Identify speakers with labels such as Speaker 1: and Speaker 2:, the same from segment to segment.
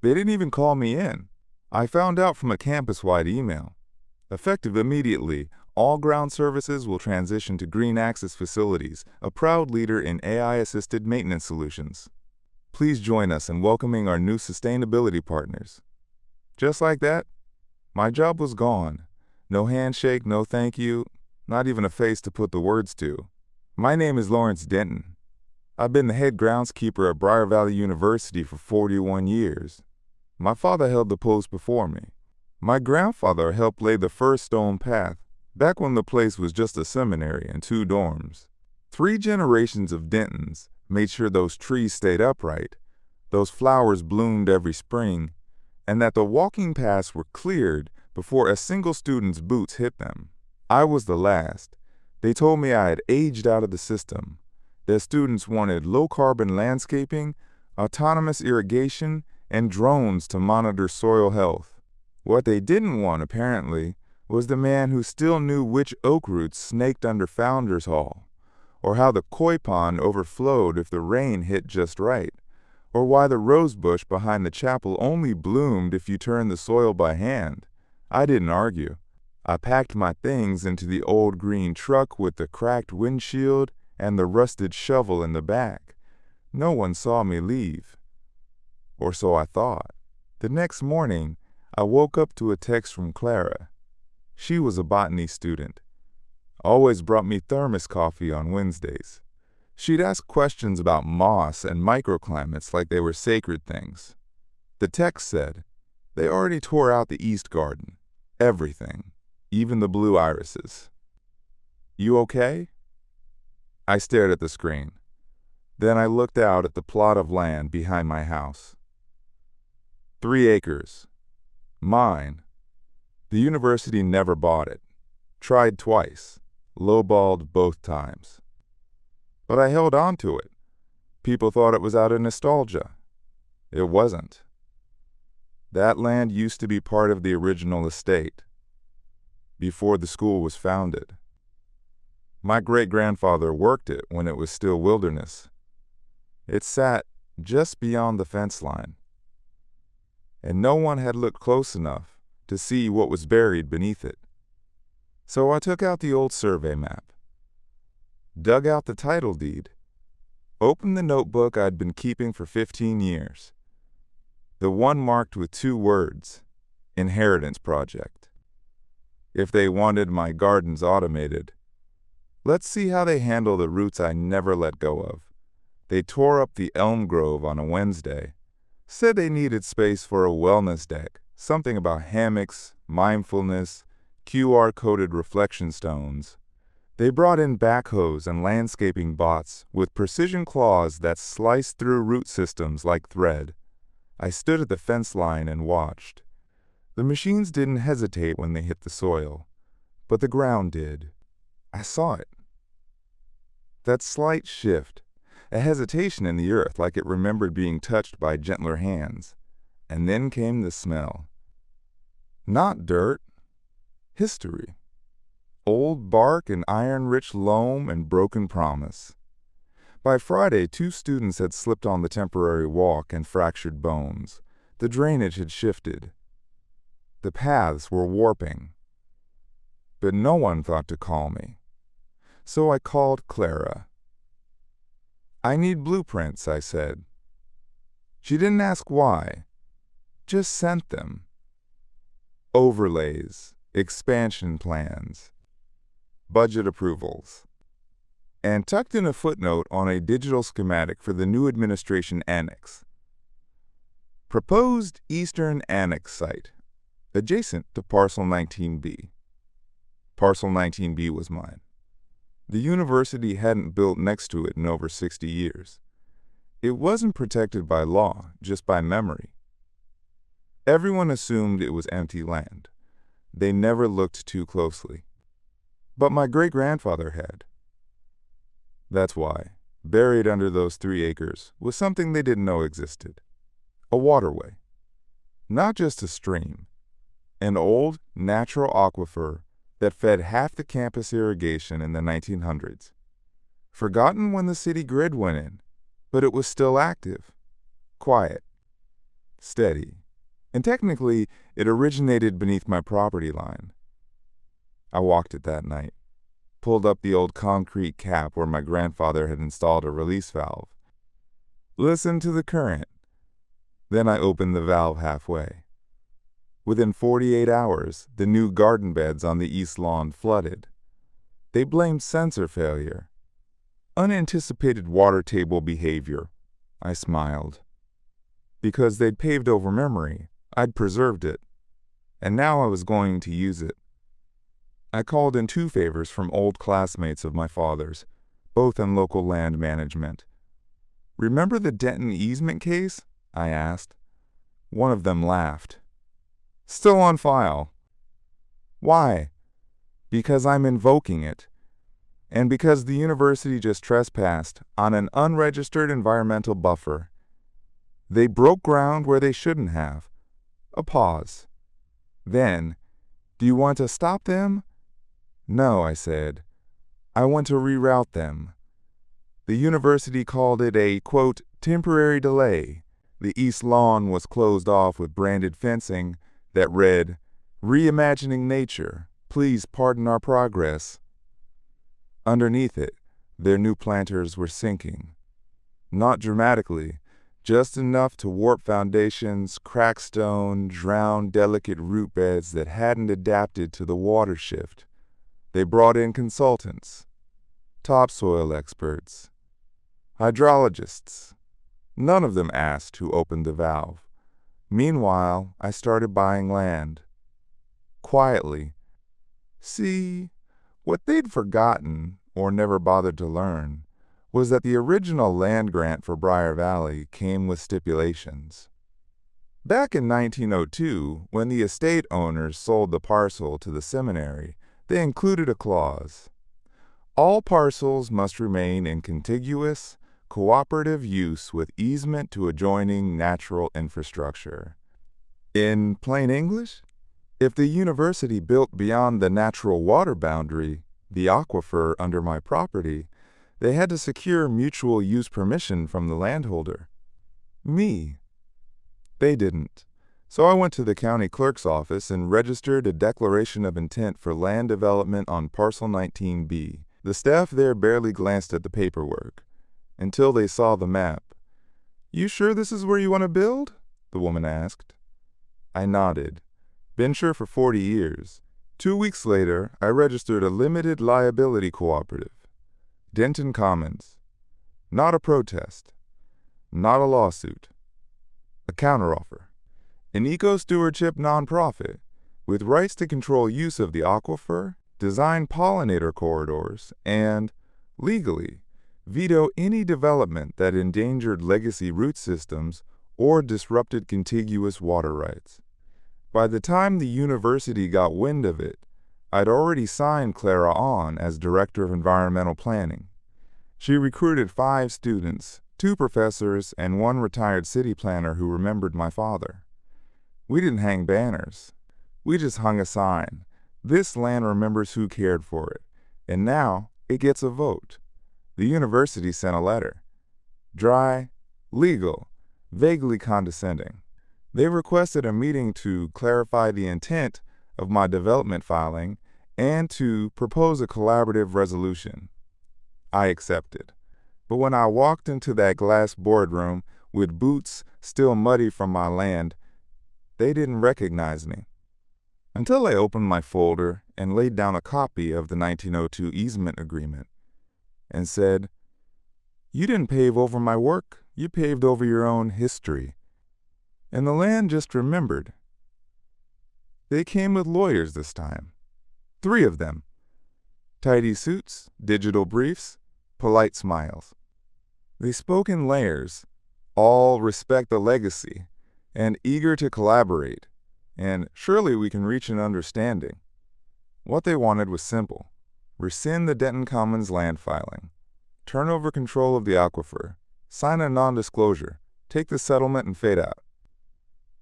Speaker 1: They didn't even call me in. I found out from a campus-wide email. Effective immediately, all ground services will transition to Green Axis Facilities, a proud leader in AI-assisted maintenance solutions. Please join us in welcoming our new sustainability partners. Just like that, my job was gone. No handshake, no thank you, not even a face to put the words to. My name is Lawrence Denton. I've been the head groundskeeper at Briar Valley University for 41 years. My father held the post before me. My grandfather helped lay the first stone path, back when the place was just a seminary and 2 dorms. 3 generations of Dentons made sure those trees stayed upright, those flowers bloomed every spring, and that the walking paths were cleared before a single student's boots hit them. I was the last. They told me I had aged out of the system. Their students wanted low-carbon landscaping, autonomous irrigation, and drones to monitor soil health. What they didn't want, apparently, was the man who still knew which oak roots snaked under Founders Hall, or how the koi pond overflowed if the rain hit just right, or why the rose bush behind the chapel only bloomed if you turned the soil by hand. I didn't argue. I packed my things into the old green truck with the cracked windshield and the rusted shovel in the back. No one saw me leave. Or so I thought. The next morning, I woke up to a text from Clara. She was a botany student. Always brought me thermos coffee on Wednesdays. She'd ask questions about moss and microclimates like they were sacred things. The text said, they already tore out the east garden. Everything. Even the blue irises. You okay? I stared at the screen. Then I looked out at the plot of land behind my house. 3 acres. Mine. The university never bought it. Tried twice. Lowballed both times. But I held on to it. People thought it was out of nostalgia. It wasn't. That land used to be part of the original estate, before the school was founded. My great-grandfather worked it when it was still wilderness. It sat just beyond the fence line, and no one had looked close enough to see what was buried beneath it. So I took out the old survey map, dug out the title deed, opened the notebook I'd been keeping for 15 years, the one marked with 2 words, Inheritance Project. If they wanted my gardens automated, let's see how they handle the roots I never let go of. They tore up the elm grove on a Wednesday, said they needed space for a wellness deck, something about hammocks, mindfulness, QR-coded reflection stones. They brought in backhoes and landscaping bots with precision claws that sliced through root systems like thread. I stood at the fence line and watched. The machines didn't hesitate when they hit the soil, but the ground did. I saw it. That slight shift, a hesitation in the earth like it remembered being touched by gentler hands. And then came the smell. Not dirt. History. Old bark and iron-rich loam and broken promise. By Friday, 2 students had slipped on the temporary walk and fractured bones. The drainage had shifted. The paths were warping. But no one thought to call me. So I called Clara. I need blueprints, I said. She didn't ask why, just sent them. Overlays, expansion plans, budget approvals, and tucked in a footnote on a digital schematic for the new administration annex. Proposed Eastern Annex site, adjacent to Parcel 19B. Parcel 19B was mine. The university hadn't built next to it in over 60 years. It wasn't protected by law, just by memory. Everyone assumed it was empty land. They never looked too closely. But my great-grandfather had. That's why, buried under those 3 acres was something they didn't know existed. A waterway. Not just a stream. An old, natural aquifer that fed half the campus irrigation in the 1900s. Forgotten when the city grid went in, but it was still active. Quiet. steady. And technically, it originated beneath my property line. I walked it that night, pulled up the old concrete cap where my grandfather had installed a release valve, listened to the current. Then I opened the valve halfway. Within 48 hours, the new garden beds on the east lawn flooded. They blamed sensor failure. Unanticipated water table behavior. I smiled. Because they'd paved over memory, I'd preserved it. And now I was going to use it. I called in 2 favors from old classmates of my father's, both in local land management. "Remember the Denton easement case?" I asked. One of them laughed. "Still on file." "Why?" "Because I'm invoking it. And because the university just trespassed on an unregistered environmental buffer. They broke ground where they shouldn't have." A pause. Then, "Do you want to stop them?" "No," I said. "I want to reroute them." The university called it a, quote, temporary delay. The east lawn was closed off with branded fencing that read, "Reimagining nature. Please pardon our progress." Underneath it, their new planters were sinking. Not dramatically, just enough to warp foundations, crack stone, drown delicate root beds that hadn't adapted to the water shift. They brought in consultants, topsoil experts, hydrologists. None of them asked who opened the valve. Meanwhile, I started buying land. Quietly. See, what they'd forgotten, or never bothered to learn, was that the original land grant for Briar Valley came with stipulations. Back in 1902, when the estate owners sold the parcel to the seminary, they included a clause. All parcels must remain in contiguous, cooperative use with easement to adjoining natural infrastructure. In plain English, if the university built beyond the natural water boundary, the aquifer under my property, they had to secure mutual use permission from the landholder. Me. They didn't. So I went to the county clerk's office and registered a declaration of intent for land development on parcel 19B. The staff there barely glanced at the paperwork, until they saw the map. "You sure this is where you want to build?" the woman asked. I nodded. Been sure for 40 years. 2 weeks later, I registered a limited liability cooperative. Denton Commons. Not a protest. Not a lawsuit. A counteroffer. An eco-stewardship nonprofit with rights to control use of the aquifer, design pollinator corridors, and, legally, veto any development that endangered legacy root systems or disrupted contiguous water rights. By the time the university got wind of it, I'd already signed Clara on as Director of Environmental Planning. She recruited 5 students, 2 professors, and 1 retired city planner who remembered my father. We didn't hang banners. We just hung a sign. This land remembers who cared for it, and now it gets a vote. The university sent a letter. Dry, legal, vaguely condescending. They requested a meeting to clarify the intent of my development filing and to propose a collaborative resolution. I accepted. But when I walked into that glass boardroom with boots still muddy from my land, they didn't recognize me. Until I opened my folder and laid down a copy of the 1902 easement agreement and said, "You didn't pave over my work, you paved over your own history." And the land just remembered. They came with lawyers this time. 3 of them. Tidy suits, digital briefs, polite smiles. They spoke in layers, all respect the legacy, and eager to collaborate, and surely we can reach an understanding. What they wanted was simple. Rescind the Denton Commons land filing. Turn over control of the aquifer. Sign a non-disclosure. Take the settlement and fade out.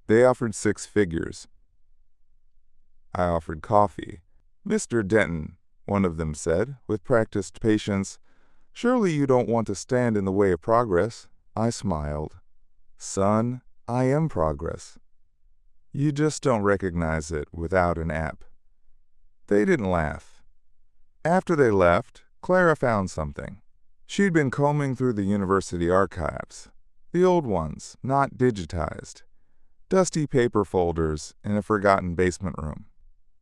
Speaker 1: They offered 6 figures. I offered coffee. "Mr. Denton," one of them said, with practiced patience, "surely you don't want to stand in the way of progress." I smiled. "Son, I am progress. You just don't recognize it without an app. They didn't laugh. After they left, Clara found something. She'd been combing through the university archives, the old ones, not digitized, dusty paper folders in a forgotten basement room.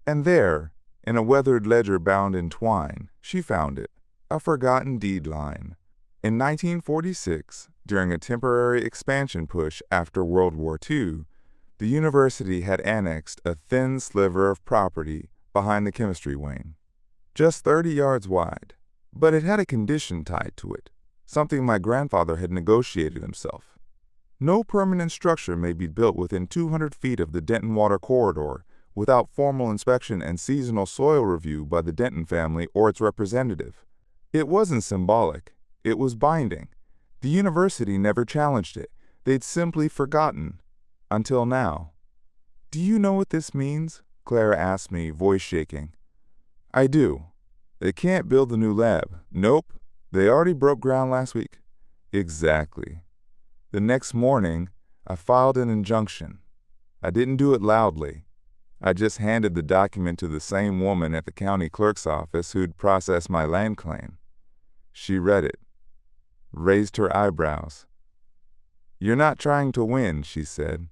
Speaker 1: And there, in a weathered ledger bound in twine, she found it, a forgotten deed line. In 1946, during a temporary expansion push after World War II, the university had annexed a thin sliver of property behind the chemistry wing, just 30 yards wide. But it had a condition tied to it, something my grandfather had negotiated himself. No permanent structure may be built within 200 feet of the Denton Water Corridor without formal inspection and seasonal soil review by the Denton family or its representative. It wasn't symbolic. It was binding. The university never challenged it. They'd simply forgotten. Until now. "Do you know what this means?" Clara asked me, voice shaking. "I do. They can't build the new lab." "Nope. They already broke ground last week." "Exactly." The next morning, I filed an injunction. I didn't do it loudly. I just handed the document to the same woman at the county clerk's office who'd processed my land claim. She read it, raised her eyebrows. "You're not trying to win," she said.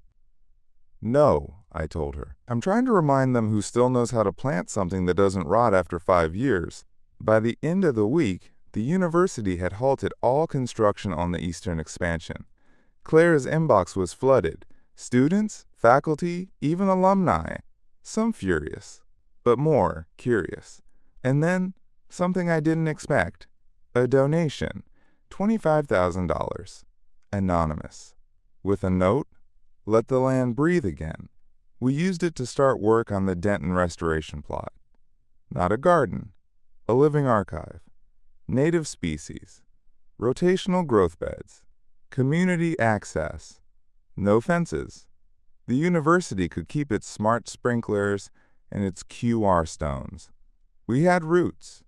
Speaker 1: "No," I told her. "I'm trying to remind them who still knows how to plant something that doesn't rot after 5 years." By the end of the week, the university had halted all construction on the eastern expansion. Clara's inbox was flooded. Students, faculty, even alumni. Some furious, but more curious. And then, something I didn't expect. A donation. $25,000. Anonymous. With a note, "Let the land breathe again." We used it to start work on the Denton restoration plot. Not a garden, a living archive. Native species. Rotational growth beds. Community access. No fences. The university could keep its smart sprinklers and its QR stones. We had roots.